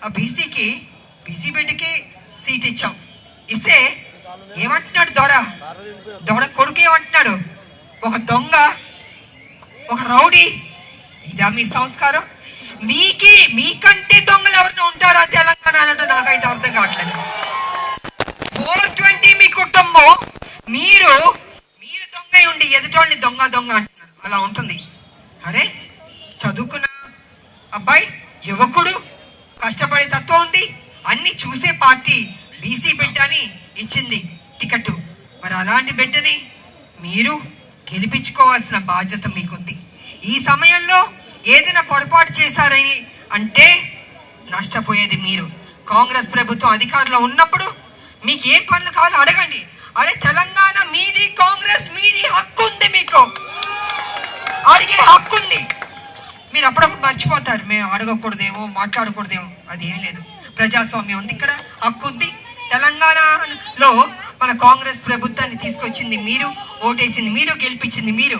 ఆ బీసీ బిడ్డకి సీట్ ఇచ్చాం. ఇస్తే ఏమంటున్నాడు దొర కొడుకు ఏమంటున్నాడు? ఒక దొంగ, ఒక రౌడీ. ఇదా మీ సంస్కారం? మీకంటే దొంగలు ఎవరిని ఉంటారా తెలంగాణలో? నాకైతే అర్థం కావట్లేదు. 420 మీ కుటుంబం, మీరు దొంగ ఉండి ఎదుటోళ్ళని దొంగ అంటున్నారు. అలా ఉంటుంది. అరే చదువుకున్న అబ్బాయి, యువకుడు, కష్టపడే తత్వం ఉంది, అన్ని చూసే పార్టీ బీసీ బిడ్డ అని ఇచ్చింది టికెట్. మరి అలాంటి బిడ్డని మీరు గెలిపించుకోవాల్సిన బాధ్యత మీకుంది. ఈ సమయంలో ఏదైనా పొరపాటు చేశారని అంటే నష్టపోయేది మీరు. కాంగ్రెస్ ప్రభుత్వం అధికారంలో ఉన్నప్పుడు మీకు ఏ పనులు కావాలో అడగండి. అరే తెలంగాణ మీది, కాంగ్రెస్ మీది, హక్కు ఉంది, మీకు అడిగే హక్కు ఉంది. మీరు అప్పుడప్పుడు మర్చిపోతారు, మేము అడగకూడదేమో, మాట్లాడకూడదేమో. అది ఏం లేదు, ప్రజాస్వామ్యం ఉంది, ఇక్కడ హక్కు ఉంది. తెలంగాణలో మన కాంగ్రెస్ ప్రభుత్వాన్ని తీసుకొచ్చింది మీరు, ఓటేసింది మీరు, గెలిపించింది మీరు.